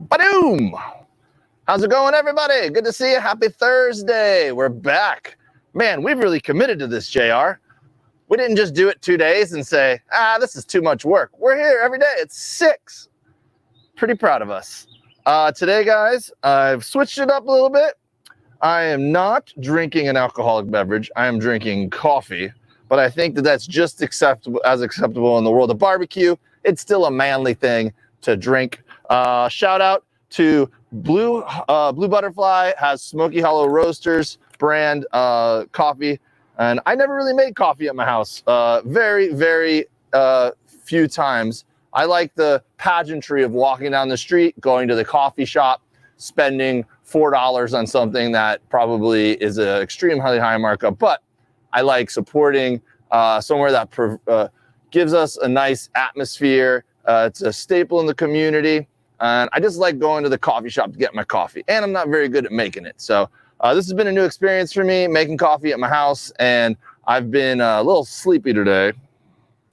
Ba-doom! How's it going, everybody? Good to see you. Happy Thursday. We're back. Man, we've really committed to this, JR. We didn't just do it 2 days and say, this is too much work. We're here every day. It's 6. Pretty proud of us. Today, guys, I've switched it up a little bit. I am not drinking an alcoholic beverage. I am drinking coffee. But I think that that's just acceptable in the world of barbecue. It's still a manly thing to drink. Shout out to Blue Butterfly, has Smoky Hollow Roasters brand coffee. And I never really made coffee at my house. Very, very few times. I like the pageantry of walking down the street, going to the coffee shop, spending $4 on something that probably is an extremely high markup. But I like supporting somewhere that gives us a nice atmosphere. It's a staple in the community. And I just like going to the coffee shop to get my coffee. And I'm not very good at making it. So this has been a new experience for me, making coffee at my house. And I've been a little sleepy today.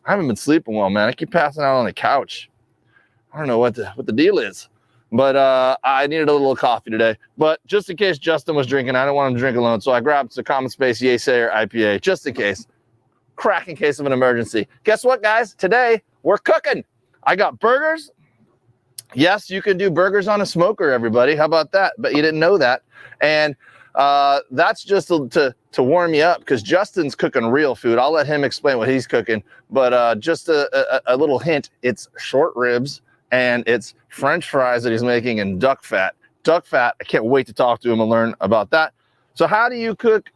I haven't been sleeping well, man. I keep passing out on the couch. I don't know what the deal is. But I needed a little coffee today. But just in case Justin was drinking, I don't want him to drink alone. So I grabbed the Common Space Yeasayer IPA, just in case. Crack in case of an emergency. Guess what, guys? Today, we're cooking. I got burgers. Yes, you can do burgers on a smoker, everybody. How about that? But you didn't know that. And that's just to warm you up, because Justin's cooking real food. I'll let him explain what he's cooking. But just a little hint, it's short ribs. And it's French fries that he's making in duck fat. Duck fat, I can't wait to talk to him and learn about that. So how do you cook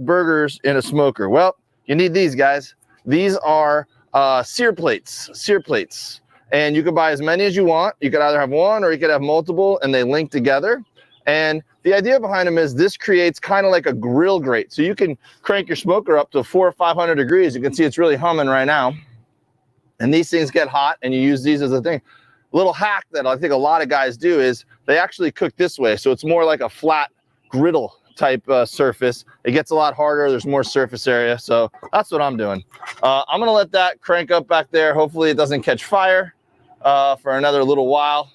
burgers in a smoker? Well, you need these, guys. These are sear plates. And you can buy as many as you want. You could either have one or you could have multiple, and they link together. And the idea behind them is this creates kind of like a grill grate. So you can crank your smoker up to 400 or 500 degrees. You can see it's really humming right now. And these things get hot, and you use these as a thing. Little hack that I think a lot of guys do is they actually cook this way. So it's more like a flat griddle type surface. It gets a lot harder. There's more surface area. So that's what I'm doing. I'm going to let that crank up back there. Hopefully it doesn't catch fire for another little while.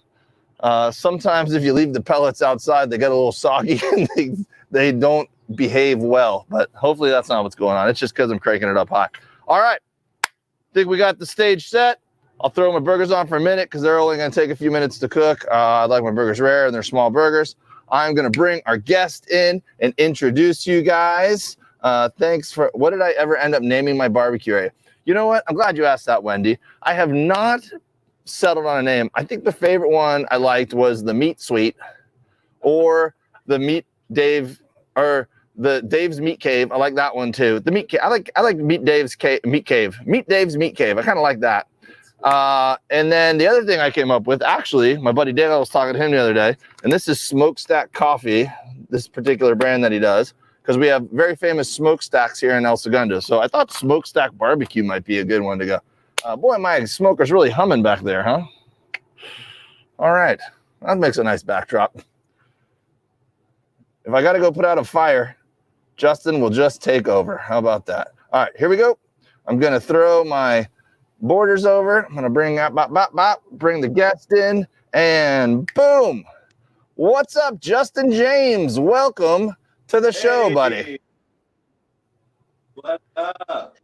Sometimes if you leave the pellets outside, they get a little soggy and they don't behave well. But hopefully that's not what's going on. It's just because I'm cranking it up high. All right. Think we got the stage set. I'll throw my burgers on for a minute because they're only going to take a few minutes to cook. I like my burgers rare, and they're small burgers. I'm going to bring our guest in and introduce you guys. Thanks for, what did I ever end up naming my barbecue area? You know what? I'm glad you asked that, Wendy. I have not settled on a name. I think the favorite one I liked was the Meat Suite, or the Meat Dave, or the Dave's Meat Cave. I like that one too. The Meat Cave. I like Meat Dave's Meat Cave. Meat Dave's Meat Cave. I kind of like that. And then the other thing I came up with, actually, my buddy Dave, I was talking to him the other day, and this is Smokestack Coffee, this particular brand that he does, because we have very famous smokestacks here in El Segundo. So I thought Smokestack Barbecue might be a good one to go. Boy, my smoker's really humming back there, huh? All right. That makes a nice backdrop. If I got to go put out a fire, Justin will just take over. How about that? All right, here we go. I'm going to throw my borders over. I'm going to bring bring the guest in, and boom. What's up, Justin James? Welcome to the show, buddy. What's up?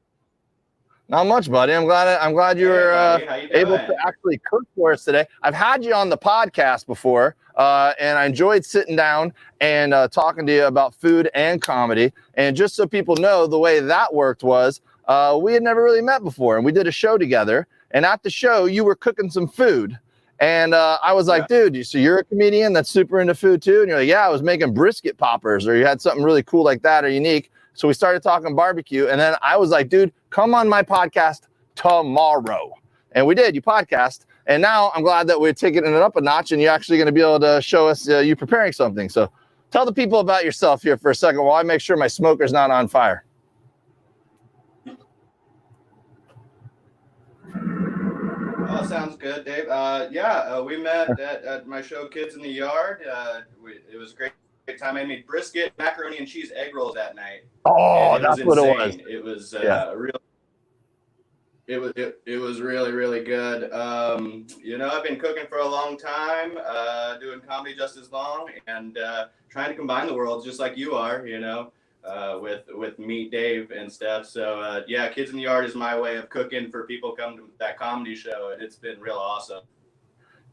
Not much, buddy. I'm glad you were able to actually cook for us today. I've had you on the podcast before, and I enjoyed sitting down and talking to you about food and comedy. And just so people know, the way that worked was we had never really met before, and we did a show together. And at the show, you were cooking some food. And I was like, dude, so you're a comedian that's super into food too? And you're like, yeah, I was making brisket poppers, or you had something really cool like that or unique. So we started talking barbecue, and then I was like, dude, come on my podcast tomorrow. And we did, you podcast. And now I'm glad that we're taking it up a notch, and you're actually going to be able to show us you preparing something. So tell the people about yourself here for a second while I make sure my smoker's not on fire. Oh, sounds good, Dave. We met at my show, Kids in the Yard. It was a great time. I made brisket, macaroni, and cheese egg rolls that night. Oh, that's what it was. It was It was really, really good. You know, I've been cooking for a long time, doing comedy just as long, and trying to combine the worlds just like you are, you know, with Meet Dave and stuff. So yeah, Kids in the Yard is my way of cooking for people come to that comedy show, and it's been real awesome.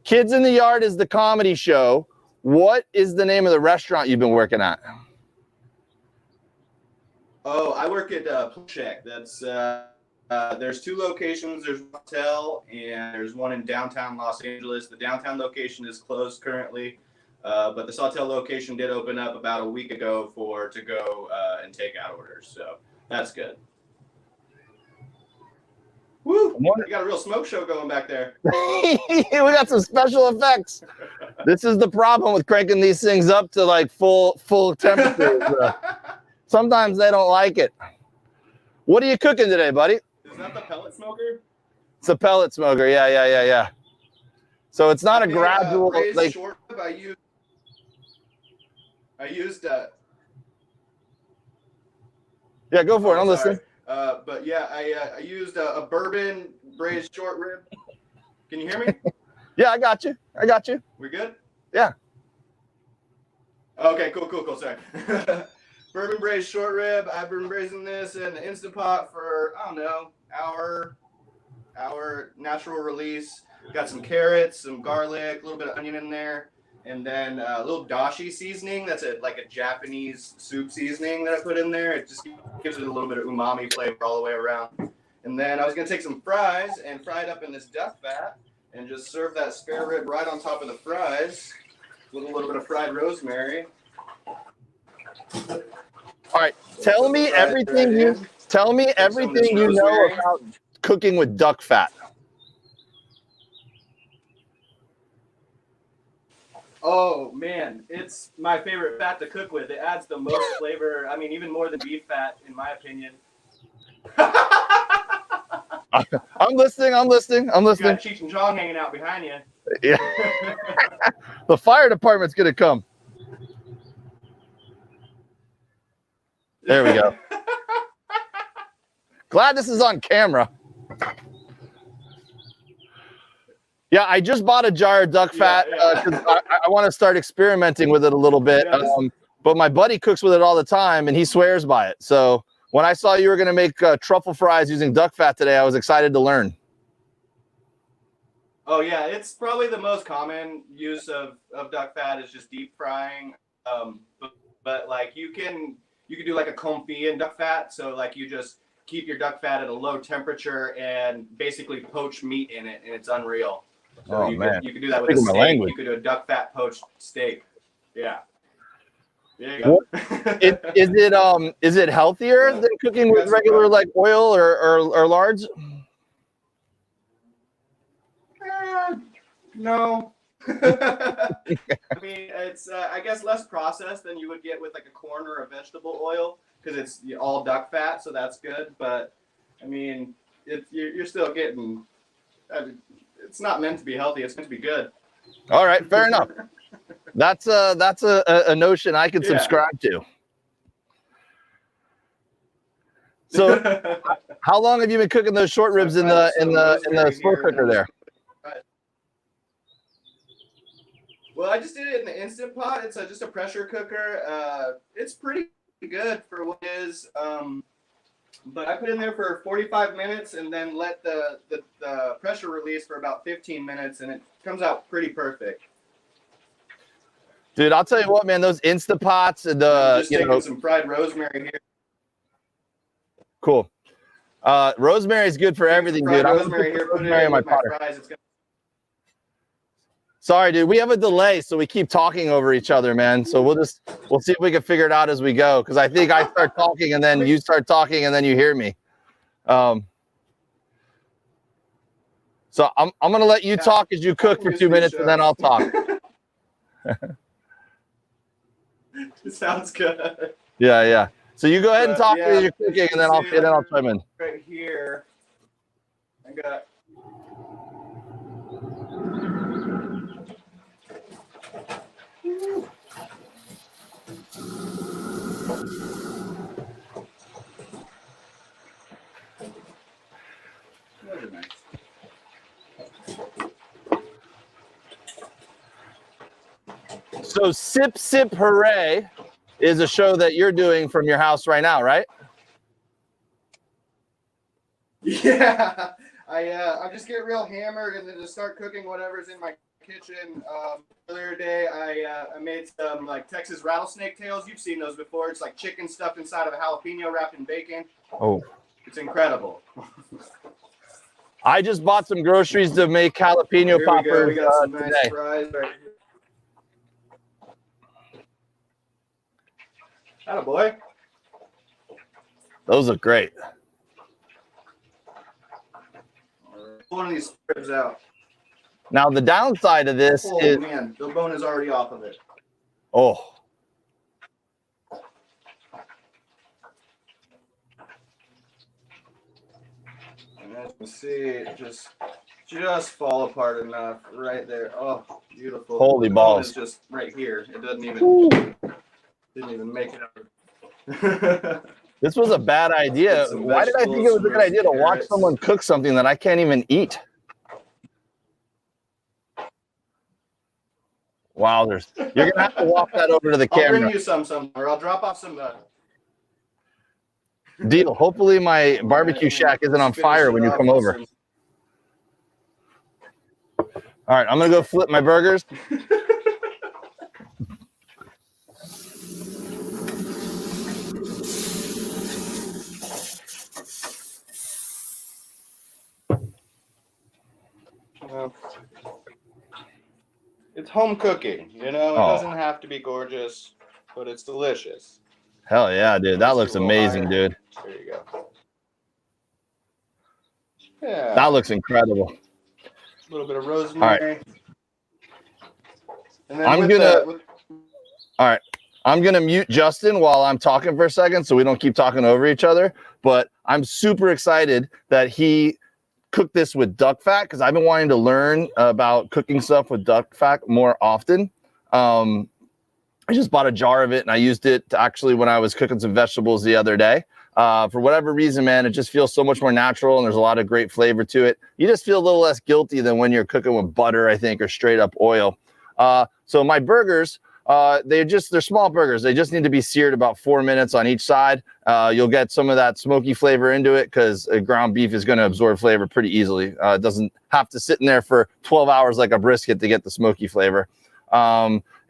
Kids in the Yard is the comedy show. What is the name of the restaurant you've been working at? Oh, I work at Check. That's there's 2 locations. There's a hotel and there's one in downtown Los Angeles. The downtown location is closed currently, but the Sawtell location did open up about a week ago for to go and take out orders. So that's good. Woo! You got a real smoke show going back there. We got some special effects. This is the problem with cranking these things up to like full temperature. Sometimes they don't like it. What are you cooking today, buddy? Is that the pellet smoker? It's a pellet smoker. Yeah. So it's not a gradual like short rib. I used yeah, go for it. I'm listening. But yeah, I used a bourbon braised short rib. Can you hear me? Yeah, I got you. We good? Yeah. Okay, cool. Sorry. Bourbon braised short rib. I've been braising this in the Instant Pot for, I don't know, hour natural release. Got some carrots, some garlic, a little bit of onion in there, and then a little dashi seasoning. That's like a Japanese soup seasoning that I put in there. It just gives it a little bit of umami flavor all the way around. And then I was going to take some fries and fry it up in this duck fat and just serve that spare rib right on top of the fries with a little bit of fried rosemary. All right, tell me everything you know about cooking with duck fat. Oh man, it's my favorite fat to cook with. It adds the most flavor. I mean, even more than beef fat, in my opinion. I'm listening. You got Cheech and Chong hanging out behind you. Yeah. The fire department's gonna come. There we go. Glad this is on camera. Yeah, I just bought a jar of duck fat because I want to start experimenting with it a little bit. But my buddy cooks with it all the time, and he swears by it. So when I saw you were going to make truffle fries using duck fat today, I was excited to learn. Oh yeah, it's probably the most common use of duck fat is just deep frying. But like you can do like a confit in duck fat. So like you just keep your duck fat at a low temperature and basically poach meat in it, and it's unreal. So you could do that with a steak. You could do a duck fat poached steak. Yeah. There you go. Is it healthier than cooking with regular like oil or lards? No. I mean, it's I guess less processed than you would get with like a corn or a vegetable oil because it's all duck fat, so that's good. But I mean, you're still getting. It's not meant to be healthy. It's meant to be good. All right, fair enough. That's a notion I can subscribe to. So, how long have you been cooking those short ribs in the slow cooker there? Well, I just did it in the Instant Pot. It's just a pressure cooker. It's pretty good for what it is. But I put in there for 45 minutes and then let the pressure release for about 15 minutes, and it comes out pretty perfect. Dude, I'll tell you what, man, those Instant Pots and just taking some fried rosemary here. Cool. Rosemary is good for everything, dude. Rosemary here, put it in my fries. Sorry, dude. We have a delay, so we keep talking over each other, man. So we'll see if we can figure it out as we go. Because I think I start talking and then you start talking and then you hear me. So I'm gonna let you talk as you cook for 2 minutes and then I'll talk. Sounds good. Yeah. So you go ahead and talk as you're cooking, and then I'll chime in. Right here, I got. So Sip Sip Hooray is a show that you're doing from your house right now, right? Yeah, I just get real hammered and then just start cooking whatever's in my kitchen. The other day I made some like Texas rattlesnake tails. You've seen those before. It's like chicken stuffed inside of a jalapeno wrapped in bacon. Oh, it's incredible. I just bought some groceries to make jalapeno poppers. We got some nice today. fries right here. Attaboy. Those look great. One of these ribs out. Now the downside of this is, man, the bone is already off of it. oh, and as you can see, it just fall apart enough right there. Oh, beautiful. Holy the balls! bone is just right here. It didn't even make it out. This was a bad idea. Why did I think it was a good idea to watch someone cook something that I can't even eat? Wow, you're gonna have to walk that over to the camera. I'll bring you some, or I'll drop off some. Deal. Hopefully my barbecue shack isn't on fire when you come over. All right, I'm gonna go flip my burgers. It's home cooking, you know. It doesn't have to be gorgeous, but it's delicious. Hell yeah, dude. That looks amazing, dude. There you go. Yeah. That looks incredible. A little bit of rosemary. All right. And then all right. I'm gonna mute Justin while I'm talking for a second, so we don't keep talking over each other. But I'm super excited that he cooked this with duck fat because I've been wanting to learn about cooking stuff with duck fat more often. I just bought a jar of it and I used it to actually when I was cooking some vegetables the other day. For whatever reason, man, it just feels so much more natural and there's a lot of great flavor to it. You just feel a little less guilty than when you're cooking with butter, I think, or straight up oil. So my burgers, they're small burgers. They just need to be seared about 4 minutes on each side. You'll get some of that smoky flavor into it because ground beef is going to absorb flavor pretty easily. It doesn't have to sit in there for 12 hours like a brisket to get the smoky flavor.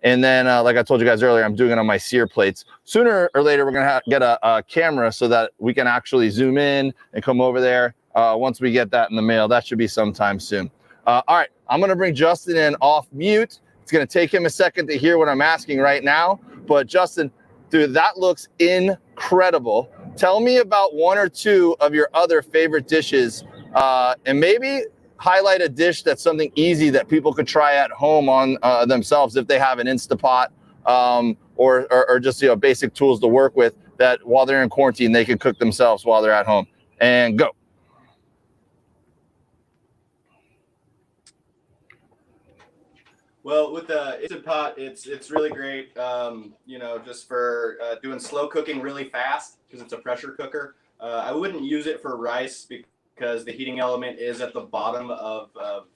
And then, like I told you guys earlier, I'm doing it on my sear plates. Sooner or later, we're going to get a camera so that we can actually zoom in and come over there. Once we get that in the mail, that should be sometime soon. All right, I'm going to bring Justin in off mute. It's going to take him a second to hear what I'm asking right now. But Justin, dude, that looks incredible. Tell me about one or two of your other favorite dishes, and maybe highlight a dish that's something easy that people could try at home on themselves if they have an Instapot or just basic tools to work with that while they're in quarantine they can cook themselves while they're at home. And go. Well, with the Instant Pot, it's really great, just for doing slow cooking really fast because it's a pressure cooker. I wouldn't use it for rice because the heating element is at the bottom of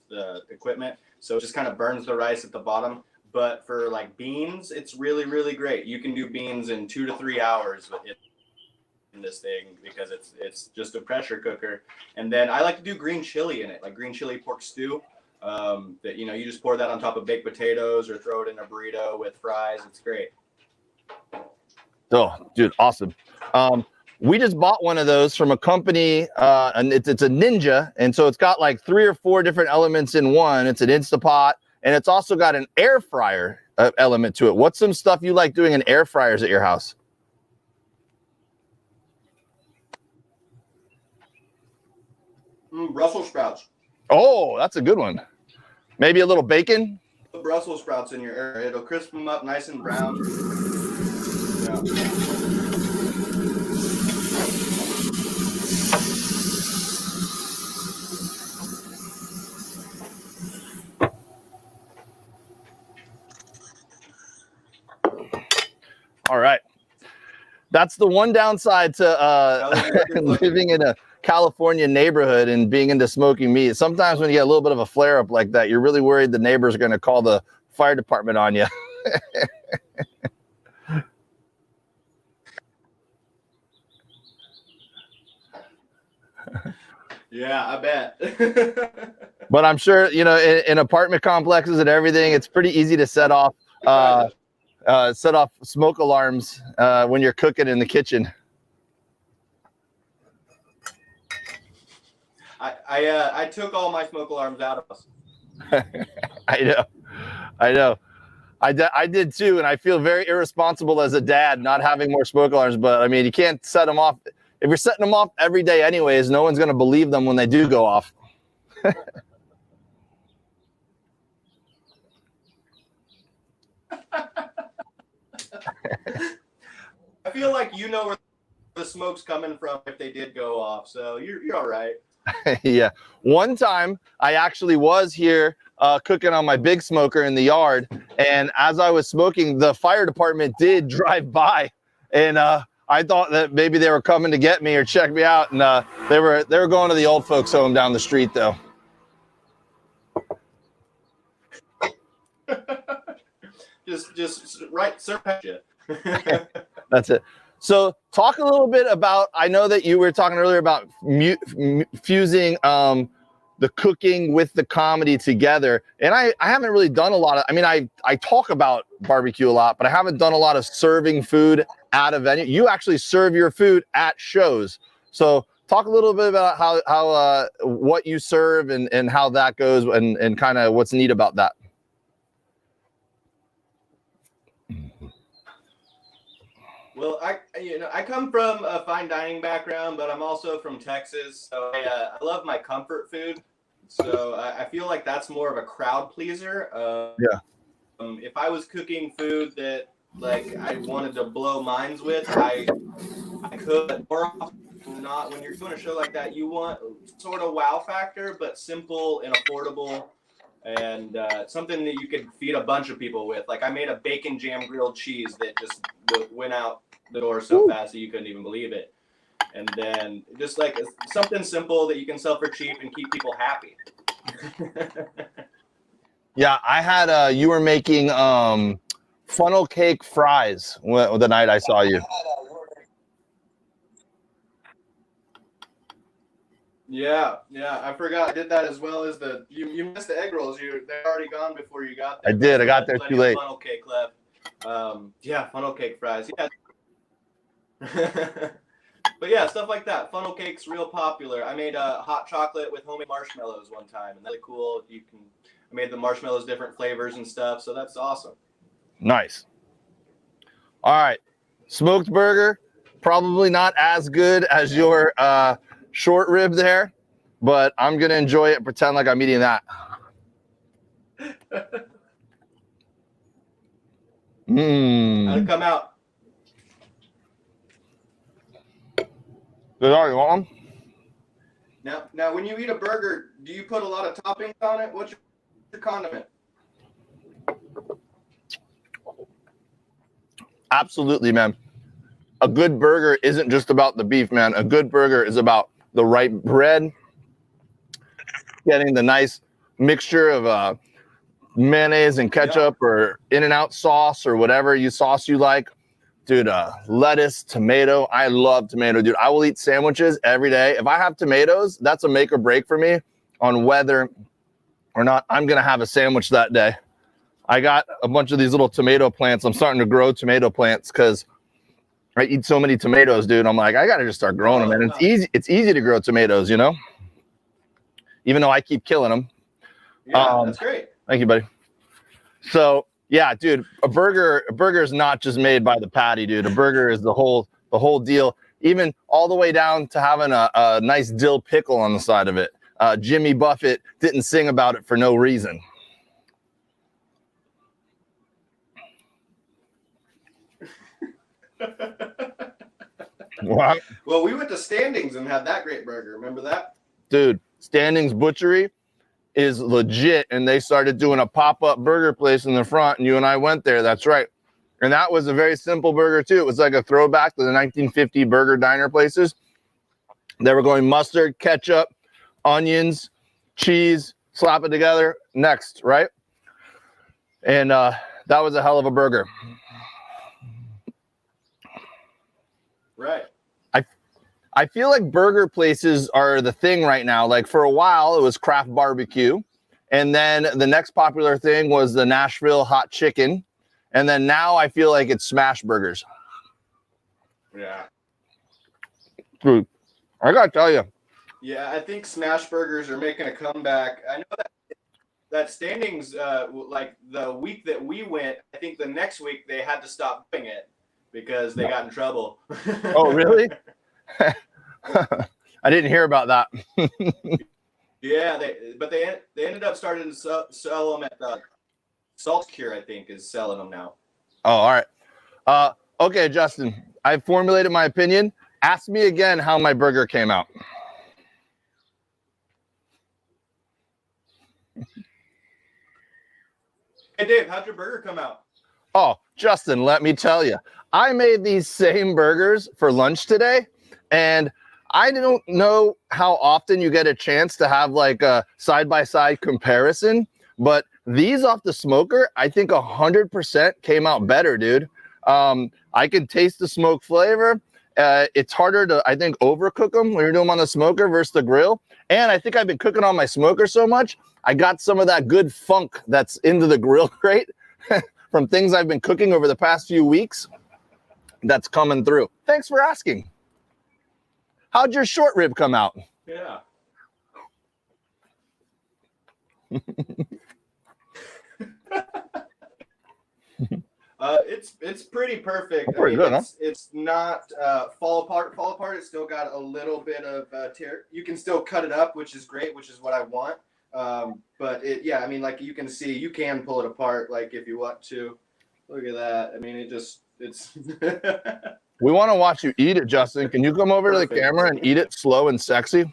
the equipment, so it just kind of burns the rice at the bottom. But for like beans, it's really, really great. You can do beans in 2 to 3 hours in this thing because it's just a pressure cooker. And then I like to do green chili in it, like green chili pork stew. That you just pour that on top of baked potatoes or throw it in a burrito with fries. It's great. Oh, dude, awesome. We just bought one of those from a company, and it's a Ninja, and so it's got like 3 or 4 different elements in one. It's an Instapot, and it's also got an air fryer element to it. What's some stuff you like doing in air fryers at your house? Brussels sprouts. Oh, that's a good one. Maybe a little bacon. Put Brussels sprouts in your air. It'll crisp them up nice and brown. Yeah. All right. That's the one downside to living in a California neighborhood and being into smoking meat. Sometimes when you get a little bit of a flare up like that, you're really worried the neighbors are going to call the fire department on you. Yeah, I bet. But I'm sure, you know, in apartment complexes and everything, it's pretty easy to set off smoke alarms when you're cooking in the kitchen. I took all my smoke alarms out of us. I know. I did too, and I feel very irresponsible as a dad not having more smoke alarms. But I mean, you can't set them off. If you're setting them off every day anyways, no one's going to believe them when they do go off. I feel like you know where the smoke's coming from if they did go off, so you're all right. Yeah. One time I actually was here cooking on my big smoker in the yard, and as I was smoking, the fire department did drive by, and I thought that maybe they were coming to get me or check me out, and they were going to the old folks home down the street though. just right, sir. That's it. So talk a little bit about, I know that you were talking earlier about fusing the cooking with the comedy together. And I haven't really done a lot of, I mean, I talk about barbecue a lot, but I haven't done a lot of serving food at a venue. You actually serve your food at shows. So talk a little bit about how what you serve and how that goes and kind of what's neat about that. Well, I come from a fine dining background, but I'm also from Texas, so I love my comfort food. So I feel like that's more of a crowd pleaser. Yeah. If I was cooking food that like I wanted to blow minds with, I could. More often than not, when you're doing a show like that, you want sort of wow factor, but simple and affordable, and something that you could feed a bunch of people with. Like I made a bacon jam grilled cheese that just went out the door so fast that you couldn't even believe it. And then just like something simple that you can sell for cheap and keep people happy. Yeah, I had you were making funnel cake fries the night I saw you. Yeah, I forgot I did that as well as you missed the egg rolls. They're already gone before you got there. I did. I got there too late. Funnel cake left. Yeah, funnel cake fries. Yeah. But yeah, stuff like that. Funnel cake's real popular. I made hot chocolate with homemade marshmallows one time, and that's cool. I made the marshmallows different flavors and stuff, so that's awesome. Nice. All right, smoked burger, probably not as good as your short rib there, but I'm gonna enjoy it and pretend like I'm eating that. How'd it come out? You want one? Now, when you eat a burger, do you put a lot of toppings on it? What's your condiment? Absolutely, man. A good burger isn't just about the beef, man. A good burger is about the right bread, getting the nice mixture of mayonnaise and ketchup or In-N-Out sauce or whatever sauce you like. Dude, lettuce, tomato. I love tomato, dude. I will eat sandwiches every day. If I have tomatoes, that's a make or break for me on whether or not I'm going to have a sandwich that day. I got a bunch of these little tomato plants. I'm starting to grow tomato plants because I eat so many tomatoes, dude. I'm like, I got to just start growing them. And it's easy. It's easy to grow tomatoes, you know, even though I keep killing them. Yeah, that's great. Thank you, buddy. So, yeah, dude, a burger is not just made by the patty, dude. A burger is the whole deal, even all the way down to having a nice dill pickle on the side of it. Jimmy Buffett didn't sing about it for no reason. Wow. Well, we went to Standings and had that great burger. Remember that? Dude, Standings Butchery is legit, and they started doing a pop-up burger place in the front, and you and I went there. That's right. And that was a very simple burger too. It was like a throwback to the 1950 burger diner places. They were going mustard, ketchup, onions, cheese, slap it together, next, right? And That was a hell of a burger. Right. I feel like burger places are the thing right now. Like for a while, it was craft barbecue. And then the next popular thing was the Nashville hot chicken. And then now I feel like it's smash burgers. Yeah. Dude, I got to tell you. Yeah, I think smash burgers are making a comeback. I know that standings, like the week that we went, I think the next week they had to stop doing it because they got in trouble. Oh, really? I didn't hear about that. Yeah, they ended up starting to sell them at Salt Cure, I think, is selling them now. Oh, all right. Okay, Justin, I've formulated my opinion. Ask me again how my burger came out. Hey, Dave, how'd your burger come out? Oh, Justin, let me tell you, I made these same burgers for lunch today, and I don't know how often you get a chance to have like a side-by-side comparison, but these off the smoker, I think 100% came out better, dude. I can taste the smoke flavor. It's harder to, I think, overcook them when you're doing them on the smoker versus the grill. And I think I've been cooking on my smoker so much, I got some of that good funk that's into the grill grate from things I've been cooking over the past few weeks. That's coming through. Thanks for asking. How'd your short rib come out? Yeah. It's pretty perfect. That's pretty good, huh? It's not fall apart. Fall apart. It's still got a little bit of tear. You can still cut it up, which is great, which is what I want. But yeah, I mean, like you can see, you can pull it apart, like if you want to. Look at that. I mean, it's. We want to watch you eat it, Justin. Can you come over to the camera and eat it slow and sexy?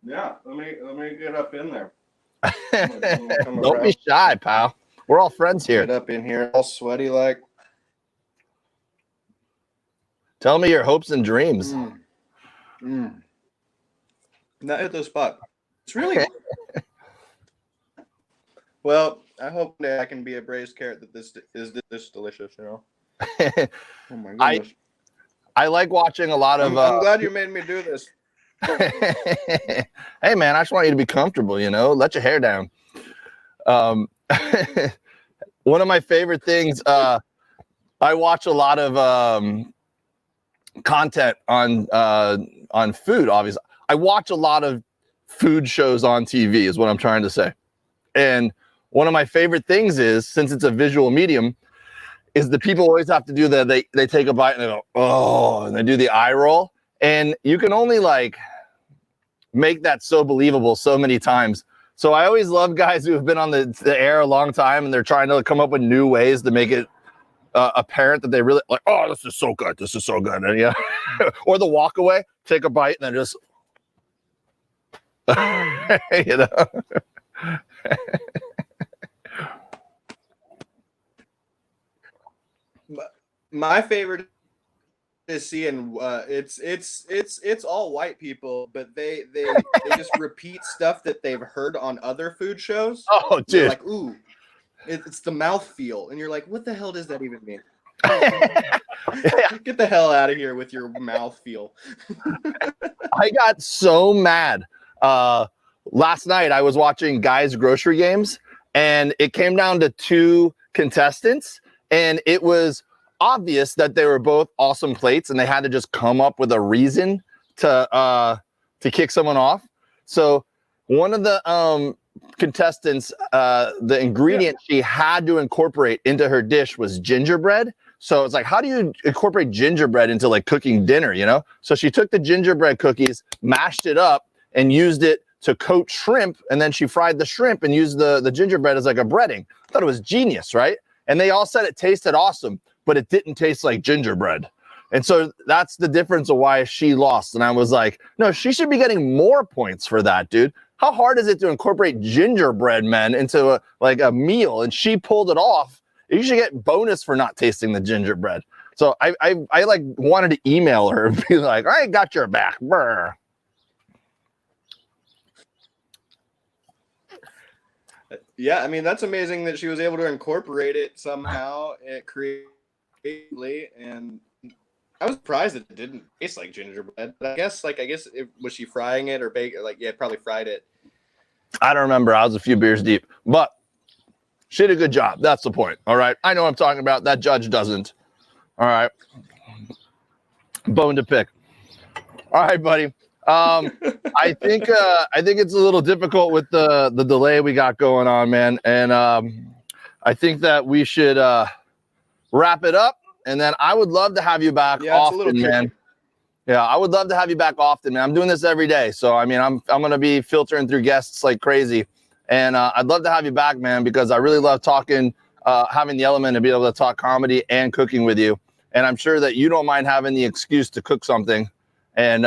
Yeah, let me get up in there. Don't be shy, pal. We're all friends here. Get up in here, all sweaty like. Tell me your hopes and dreams. Not hit the spot. It's really. Well, I hope that I can be a braised carrot that this is this delicious. You know. Oh my goodness. I like watching a lot of. I'm glad you made me do this. Hey man, I just want you to be comfortable, you know, let your hair down. One of my favorite things, I watch a lot of content on food, obviously. I watch a lot of food shows on TV is what I'm trying to say. And one of my favorite things is, since it's a visual medium, is the people always have to do they take a bite and they go, oh, and they do the eye roll. And you can only like make that so believable so many times. So I always love guys who have been on the air a long time and they're trying to come up with new ways to make it apparent that they really like, oh, this is so good. This is so good. And yeah, or the walk away, take a bite and then just, you know. My favorite is seeing it's all white people, but they just repeat stuff that they've heard on other food shows. Oh, dude! They're like, ooh, it's the mouthfeel, and you're like, what the hell does that even mean? Get the hell out of here with your mouthfeel. I got so mad. Last night I was watching Guys Grocery Games, and it came down to two contestants, and it was obvious that they were both awesome plates and they had to just come up with a reason to kick someone off. So one of the contestants, the ingredient she had to incorporate into her dish was gingerbread. So it's like, how do you incorporate gingerbread into like cooking dinner, you know? So she took the gingerbread cookies, mashed it up, and used it to coat shrimp, and then she fried the shrimp and used the gingerbread as like a breading. I thought it was genius, right? And they all said it tasted awesome, but it didn't taste like gingerbread. And so that's the difference of why she lost. And I was like, no, she should be getting more points for that, dude. How hard is it to incorporate gingerbread men into a meal? And she pulled it off. You should get bonus for not tasting the gingerbread. So I like wanted to email her and be like, I got your back. Brr. Yeah, I mean, that's amazing that she was able to incorporate it somehow creatively, and I was surprised that it didn't taste like gingerbread. But I guess was she frying it or baking? Like, yeah, probably fried it. I don't remember. I was a few beers deep, but she did a good job. That's the point. All right. I know what I'm talking about. That judge doesn't. All right. Bone to pick. All right, buddy. I think it's a little difficult with the delay we got going on, man. And I think that we should wrap it up. And then I would love to have you back often, man. Yeah, I would love to have you back often, man. I'm doing this every day. So, I mean, I'm going to be filtering through guests like crazy. And I'd love to have you back, man, because I really love talking, having the element to be able to talk comedy and cooking with you. And I'm sure that you don't mind having the excuse to cook something. And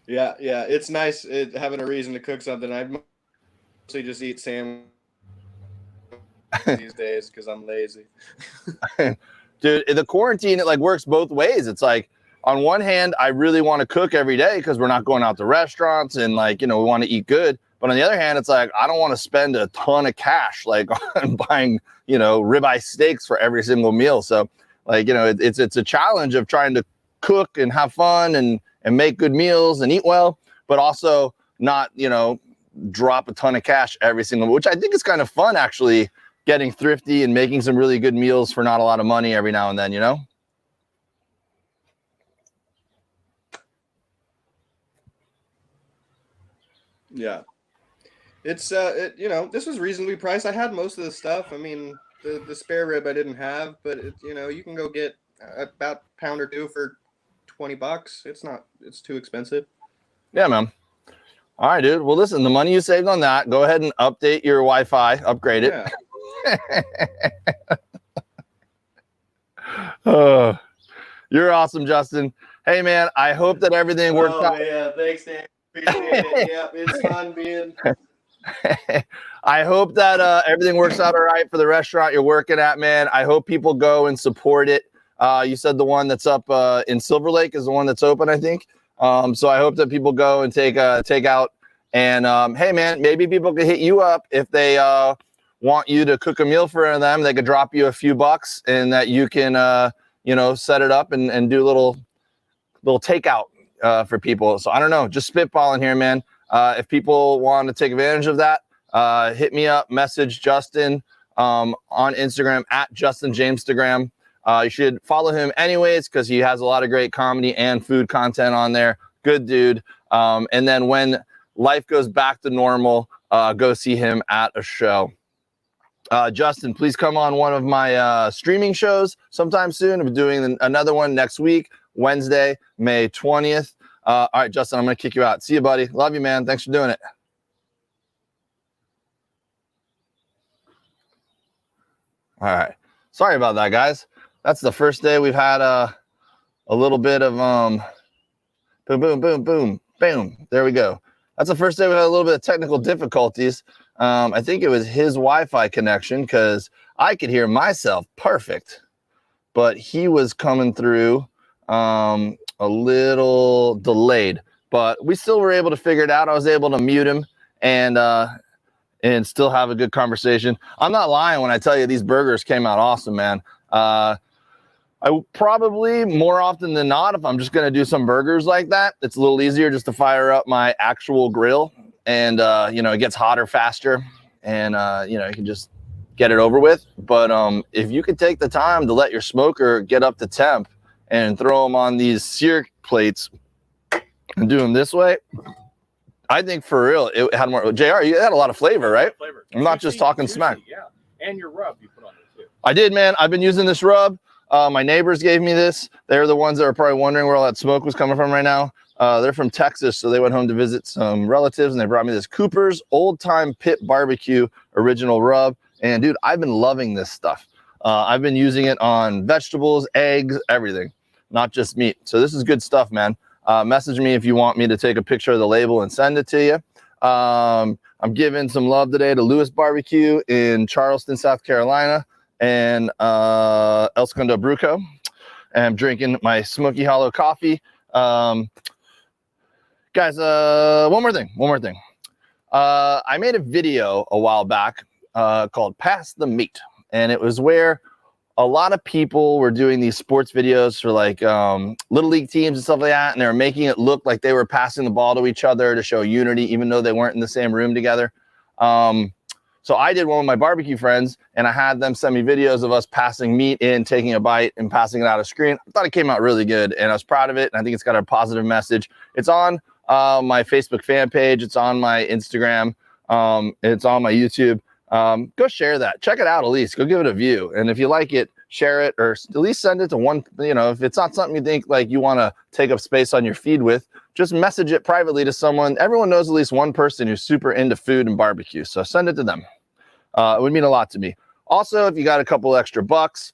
yeah, it's nice having a reason to cook something. I mostly just eat sandwiches these days because I'm lazy. Dude, the quarantine, it like works both ways. It's like, on one hand, I really want to cook every day because we're not going out to restaurants and like, you know, we want to eat good. But on the other hand, it's like, I don't want to spend a ton of cash like on buying, you know, ribeye steaks for every single meal. So like, you know, it's a challenge of trying to cook and have fun and make good meals and eat well, but also not, you know, drop a ton of cash every single, which I think is kind of fun, actually, getting thrifty and making some really good meals for not a lot of money every now and then, you know? Yeah. It's you know, this was reasonably priced. I had most of the stuff. I mean, the spare rib I didn't have, but you know, you can go get about a pound or two for $20. It's too expensive. Yeah, man. All right, dude. Well, listen, the money you saved on that, go ahead and update your Wi-Fi, upgrade it. Oh, you're awesome, Justin. Hey, man, I hope that everything works out. Yeah, thanks, Dan. Appreciate it. Yeah, it's fun being. I hope that everything works out all right for the restaurant you're working at, man. I hope people go and support it. You said the one that's up in Silver Lake is the one that's open, I think. So I hope that people go and take out. And hey, man, maybe people could hit you up if they want you to cook a meal for them. They could drop you a few bucks, and that you can you know, set it up and do a little takeout for people. So I don't know, just spitballing here, man. If people want to take advantage of that, hit me up, message Justin on Instagram at JustinJamesTagram. You should follow him anyways because he has a lot of great comedy and food content on there. Good dude. And then when life goes back to normal, go see him at a show. Justin, please come on one of my streaming shows sometime soon. I'm doing another one next week, Wednesday, May 20th. All right, Justin, I'm going to kick you out. See you, buddy. Love you, man. Thanks for doing it. All right. Sorry about that, guys. That's the first day we've had a little bit of boom, boom, boom, boom, boom. There we go. That's the first day we had a little bit of technical difficulties. I think it was his Wi-Fi connection because I could hear myself perfect, but he was coming through a little delayed, but we still were able to figure it out. I was able to mute him and still have a good conversation. I'm not lying when I tell you these burgers came out awesome, man. I probably more often than not, if I'm just going to do some burgers like that, it's a little easier just to fire up my actual grill and, you know, it gets hotter faster and, you know, you can just get it over with. But if you could take the time to let your smoker get up to temp and throw them on these sear plates and do them this way, I think for real, it had more. JR, you had a lot of flavor, right? Flavor. I'm not just talking smack. Yeah, and your rub you put on it too. I did, man. I've been using this rub. My neighbors gave me this. They're the ones that are probably wondering where all that smoke was coming from right now. They're from Texas, so they went home to visit some relatives, and they brought me this Cooper's Old Time Pit Barbecue Original Rub. And, dude, I've been loving this stuff. I've been using it on vegetables, eggs, everything, not just meat. So this is good stuff, man. Message me if you want me to take a picture of the label and send it to you. I'm giving some love today to Lewis Barbecue in Charleston, South Carolina, and El Segundo Bruco. And I'm drinking my Smoky Hollow coffee. Guys, one more thing. I made a video a while back called Pass the Meat. And it was where a lot of people were doing these sports videos for like little league teams and stuff like that. And they were making it look like they were passing the ball to each other to show unity, even though they weren't in the same room together. So I did one with my barbecue friends, and I had them send me videos of us passing meat in, taking a bite, and passing it out of screen. I thought it came out really good, and I was proud of it. And I think it's got a positive message. It's on my Facebook fan page. It's on my Instagram. It's on my YouTube. Go share that. Check it out at least. Go give it a view. And if you like it, share it, or at least send it to one, if it's not something you think like you want to take up space on your feed with, just message it privately to someone. Everyone knows at least one person who's super into food and barbecue. So send it to them. It would mean a lot to me. Also, if you got a couple extra bucks,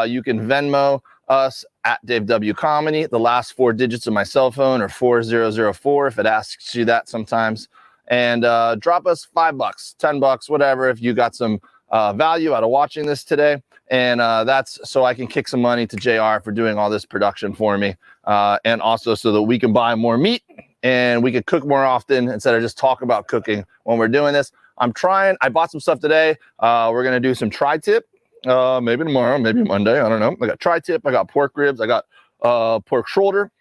you can Venmo us at Dave W Comedy. The last 4 digits of my cell phone are 4004 if it asks you that sometimes. And drop us $5, $10, whatever, if you got some value out of watching this today. And that's so I can kick some money to JR for doing all this production for me. And also so that we can buy more meat and we could cook more often instead of just talk about cooking when we're doing this. I bought some stuff today. We're going to do some tri-tip, maybe tomorrow, maybe Monday. I don't know. I got tri-tip. I got pork ribs. I got pork shoulder.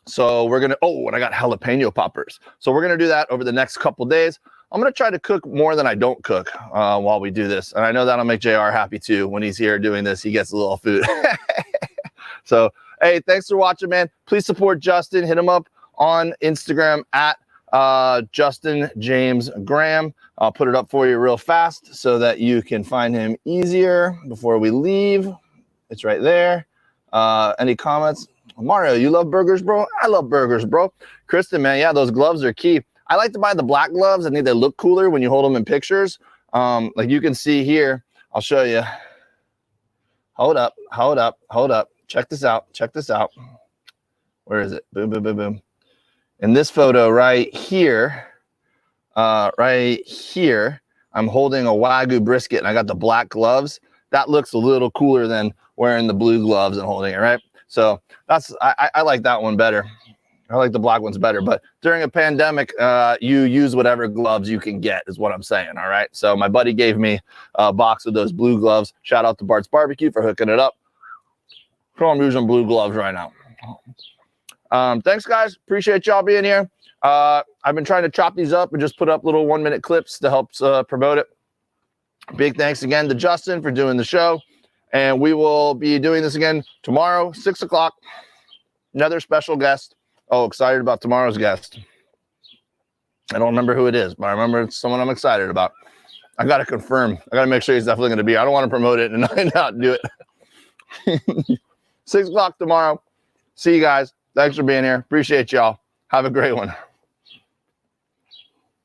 So we're going to, and I got jalapeno poppers. So we're going to do that over the next couple days. I'm going to try to cook more than I don't cook while we do this. And I know that'll make JR happy too. When he's here doing this, he gets a little food. So, hey, thanks for watching, man. Please support Justin. Hit him up on Instagram at Justin James Graham. I'll put it up for you real fast so that you can find him easier before we leave. It's right there. Any comments? Mario, you love burgers, bro? I love burgers, bro. Kristen, man, yeah, those gloves are key. I like to buy the black gloves. I think they look cooler when you hold them in pictures. Like you can see here, I'll show you. Hold up. Check this out. Where is it? Boom, boom, boom, boom. In this photo right here, I'm holding a Wagyu brisket and I got the black gloves. That looks a little cooler than wearing the blue gloves and holding it, right? So I like that one better. I like the black ones better, but during a pandemic, you use whatever gloves you can get is what I'm saying, all right? So my buddy gave me a box of those blue gloves. Shout out to Bart's Barbecue for hooking it up. So I'm using blue gloves right now. Thanks, guys. Appreciate y'all being here. I've been trying to chop these up and just put up little 1-minute clips to help promote it. Big thanks again to Justin for doing the show. And we will be doing this again tomorrow, 6 o'clock. Another special guest. Oh, excited about tomorrow's guest. I don't remember who it is, but I remember it's someone I'm excited about. I got to confirm. I got to make sure he's definitely going to be. I don't want to promote it and not do it. 6 o'clock tomorrow. See you guys. Thanks for being here. Appreciate y'all. Have a great one.